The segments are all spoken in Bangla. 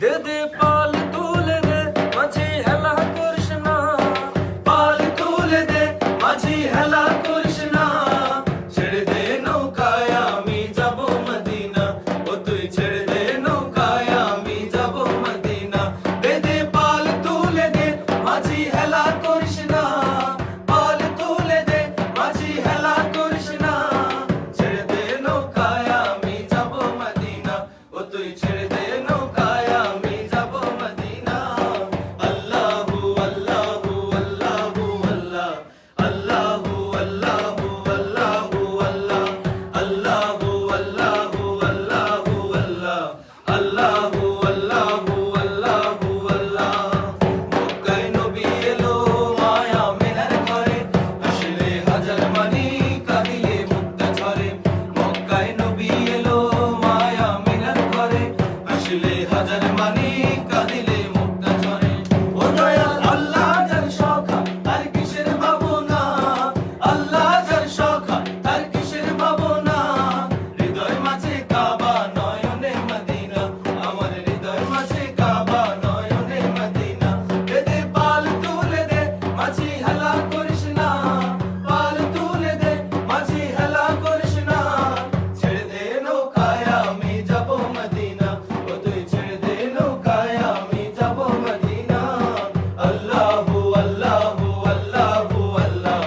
দে দে পাল তুলে দে মাঝি হেলা করিস না, পাল তুলে দে মাঝি হেলা করিস না, ছেড়ে দে নৌকায় আমি যাব মদিনা, ও তুই ছেড়ে দে নৌকায় আমি যাব মদিনা। দে দে পাল তুলে দে মাঝি হেলা করিস না, পাল তুলে দে মাঝি হেলা করিস না, ছেড়ে দে নৌকায় আমি যাব মদিনা, ও তুই ছেড়ে দে নৌকায় আমি যাব মদিনা। আল্লাহু আল্লাহু আল্লাহু আল্লাহ, আল্লাহু আল্লাহু আল্লাহু আল্লাহ, আল্লাহু আল্লাহু আল্লাহু আল্লাহ, আল্লাহু আল্লাহু আল্লাহু আল্লাহ। মক্কায় নবী এলো মায়া মেলার ঘরে, আসলে হাজার মানি কাঁদিলে মুক্তা ঝরে। মক্কায় নবী এলো মায়া মেলার ঘরে, আসলে হাজার মানি কাঁদিলে মুক্তা ঝরে। ও দয়াল আল্লাহ যার সখা তার কিসের ভাবনা, আল্লাহ যার সখা তার কিসের ভাবনা, হৃদয় মাঝে কাবা নয়নে মদিনা, আমার হৃদয় মাঝে কাবা নয়নে মদিনা। দে দে পাল তুলে দে মাঝি হেলা করিস না, পাল তুলে দে মাঝি হেলা করিস না, ছেড়ে দে নৌকায় আমি যাব মদিনা, ও তুই ছেড়ে দে নৌকায় আমি যাব মদিনা। আল্লাহু আল্লাহু আল্লাহু আল্লাহ,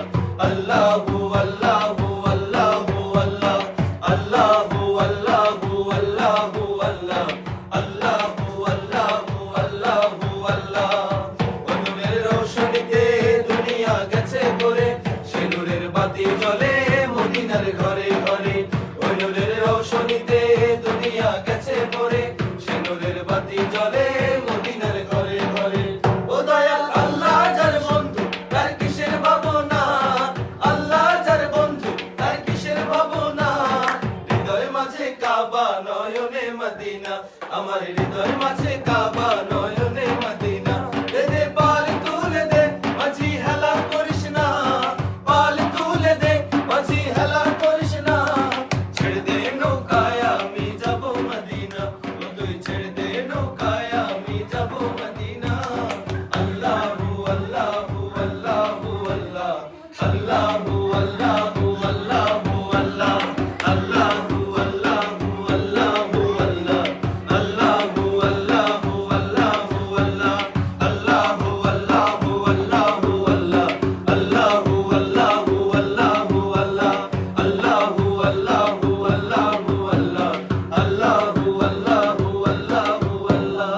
আল্লাহু আল্লাহু আল্লাহু আল্লাহ, আল্লাহু আল্লাহু আল্লাহু আল্লাহ, আল্লাহু আল্লাহু আল্লাহু আল্লাহ। ও নূরের রোশনীতে দুনিয়া গেছে ভরে, সে নূরের বাতি জ্বলে মদিনার ঘরে ঘরে। ও নূরের রোশনীতে দুনিয়া গেছে ভরে, সে নূরের বাতি জ্বলে মদিনার ঘরে ঘরে। ও দয়াল আল্লাহ যার বন্ধু তার কিসের ভাবনা, আল্লাহ যার বন্ধু তার কিসের ভাবনা, হৃদয় মাঝে কাবা নয়নে মদিনা, আমার হৃদয় মাঝে কাবা